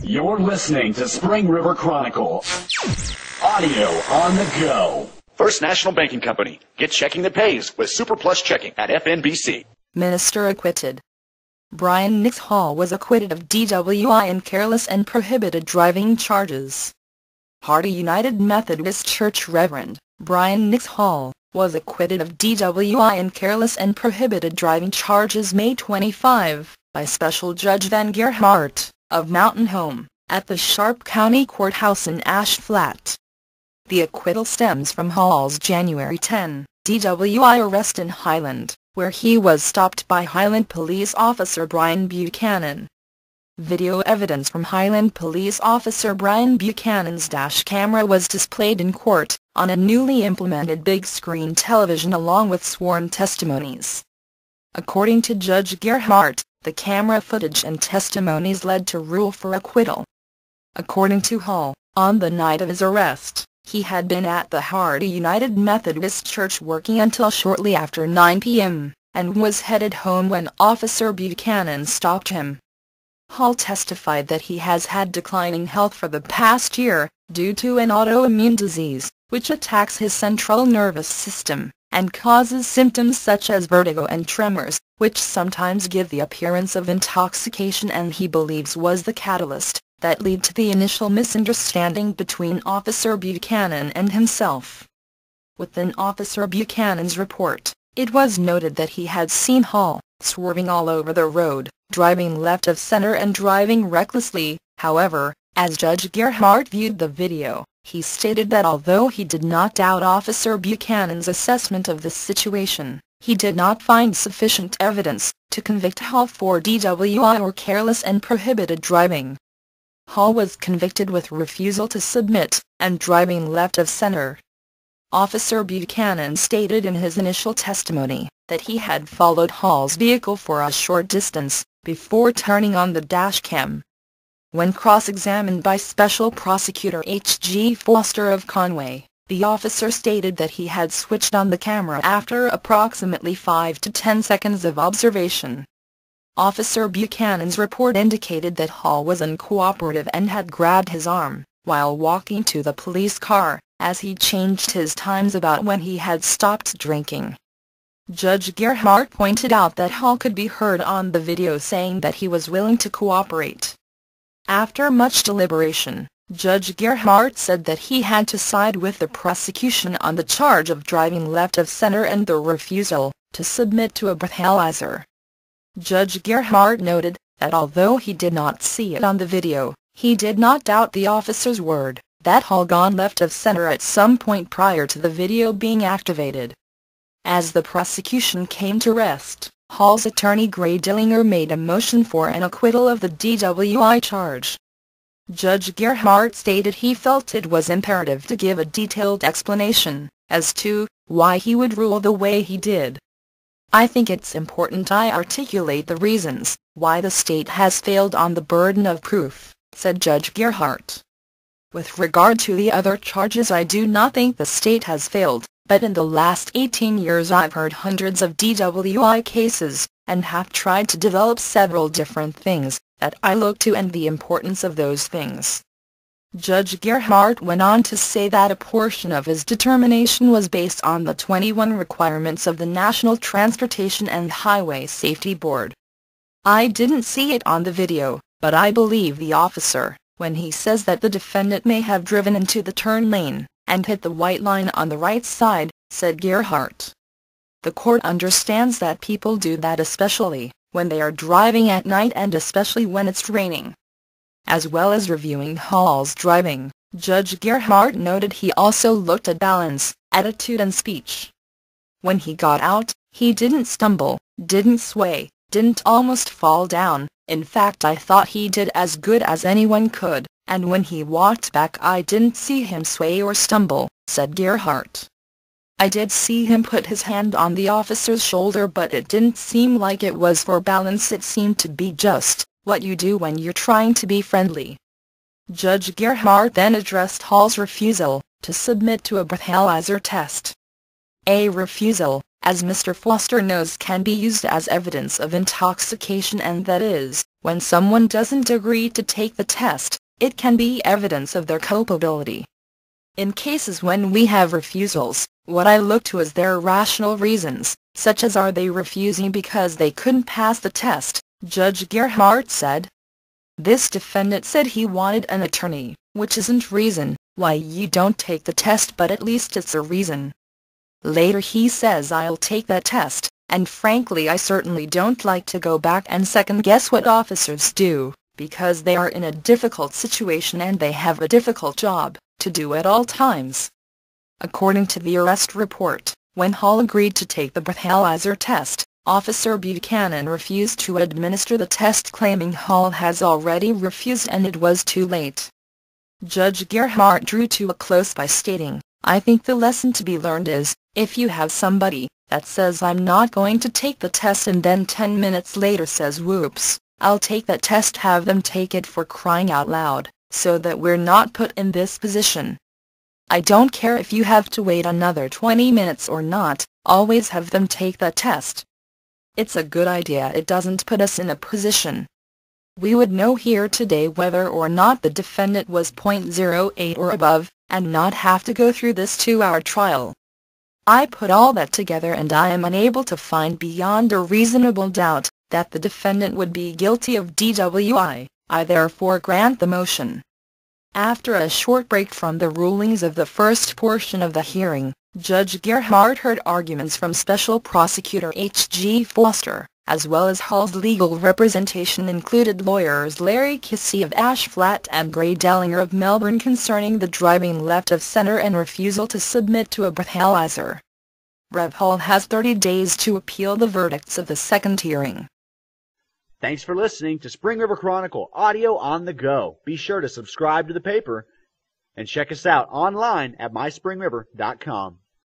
You're listening to Spring River Chronicle. Audio on the go. First National Banking Company. Get checking that pays with Super Plus Checking at FNBC. Minister acquitted. Brian Nix Hall was acquitted of DWI and careless and prohibited driving charges. Hardy United Methodist Church Reverend Brian Nix Hall was acquitted of DWI and careless and prohibited driving charges May 25 by Special Judge Van Gerhardt of Mountain Home at the Sharp County Courthouse in Ash Flat. The acquittal stems from Hall's January 10 DWI arrest in Highland, where he was stopped by Highland Police Officer Brian Buchanan. Video evidence from Highland Police Officer Brian Buchanan's dash camera was displayed in court on a newly implemented big-screen television along with sworn testimonies. According to Judge Gerhardt, the camera footage and testimonies led to rule for acquittal. According to Hall, on the night of his arrest, he had been at the Hardy United Methodist Church working until shortly after 9 p.m., and was headed home when Officer Buchanan stopped him. Hall testified that he has had declining health for the past year, due to an autoimmune disease, which attacks his central nervous system, and causes symptoms such as vertigo and tremors, which sometimes give the appearance of intoxication, and he believes was the catalyst that led to the initial misunderstanding between Officer Buchanan and himself. Within Officer Buchanan's report, it was noted that he had seen Hall swerving all over the road, driving left of center and driving recklessly. However, as Judge Gerhardt viewed the video, he stated that although he did not doubt Officer Buchanan's assessment of the situation, he did not find sufficient evidence to convict Hall for DWI or careless and prohibited driving. Hall was convicted with refusal to submit and driving left of center. Officer Buchanan stated in his initial testimony that he had followed Hall's vehicle for a short distance before turning on the dash cam. When cross-examined by Special Prosecutor H.G. Foster of Conway, the officer stated that he had switched on the camera after approximately 5 to 10 seconds of observation. Officer Buchanan's report indicated that Hall was uncooperative and had grabbed his arm while walking to the police car, as he changed his times about when he had stopped drinking. Judge Gerhardt pointed out that Hall could be heard on the video saying that he was willing to cooperate. After much deliberation, Judge Gerhardt said that he had to side with the prosecution on the charge of driving left of center and the refusal to submit to a breathalyzer. Judge Gerhardt noted that although he did not see it on the video, he did not doubt the officer's word that Hall gone left of center at some point prior to the video being activated. As the prosecution came to rest, Hall's attorney Gray Dillinger made a motion for an acquittal of the DWI charge. Judge Gerhardt stated he felt it was imperative to give a detailed explanation as to why he would rule the way he did. "I think it's important I articulate the reasons why the state has failed on the burden of proof," said Judge Gerhardt. "With regard to the other charges, I do not think the state has failed, but in the last 18 years I've heard hundreds of DWI cases, and have tried to develop several different things that I look to and the importance of those things." Judge Gerhardt went on to say that a portion of his determination was based on the 21 requirements of the National Transportation and Highway Safety Board. "I didn't see it on the video, but I believe the officer when he says that the defendant may have driven into the turn lane and hit the white line on the right side," said Gerhardt. "The court understands that people do that, especially when they are driving at night and especially when it's raining." As well as reviewing Hall's driving, Judge Gerhardt noted he also looked at balance, attitude and speech. When he got out, he didn't stumble, didn't sway, didn't almost fall down. "In fact, I thought he did as good as anyone could, and when he walked back I didn't see him sway or stumble," said Gerhardt. "I did see him put his hand on the officer's shoulder, but it didn't seem like it was for balance. It seemed to be just what you do when you're trying to be friendly." Judge Gerhardt then addressed Hall's refusal to submit to a breathalyzer test. A refusal, as Mr. Foster knows, can be used as evidence of intoxication, and that is, When someone doesn't agree to take the test, it can be evidence of their culpability. In cases when we have refusals, what I look to is their rational reasons, such as are they refusing because they couldn't pass the test, Judge Gerhardt said. This defendant said he wanted an attorney, which isn't reason why you don't take the test, but at least it's a reason. Later he says, I'll take that test, and frankly I certainly don't like to go back and second-guess what officers do, because they are in a difficult situation and they have a difficult job to do at all times. According to the arrest report, when Hall agreed to take the breathalyzer test, Officer Buchanan refused to administer the test, claiming Hall has already refused and it was too late. Judge Gerhardt drew to a close by stating, I think the lesson to be learned is, if you have somebody that says I'm not going to take the test and then 10 minutes later says whoops, I'll take that test, have them take it, for crying out loud, so that we're not put in this position. I don't care if you have to wait another 20 minutes or not, always have them take that test. It's a good idea. It doesn't put us in a position. We would know here today whether or not the defendant was .08 or above, and not have to go through this 2-hour trial. I put all that together and I am unable to find beyond a reasonable doubt that the defendant would be guilty of DWI. I therefore grant the motion. After a short break from the rulings of the first portion of the hearing, Judge Gerhardt heard arguments from Special Prosecutor H.G. Foster, as well as Hall's legal representation included lawyers Larry Kissy of Ashflat and Gray Dellinger of Melbourne concerning the driving left of center and refusal to submit to a breathalyzer. Rev. Hall has 30 days to appeal the verdicts of the second hearing. Thanks for listening to Spring River Chronicle Audio on the Go. Be sure to subscribe to the paper and check us out online at myspringriver.com.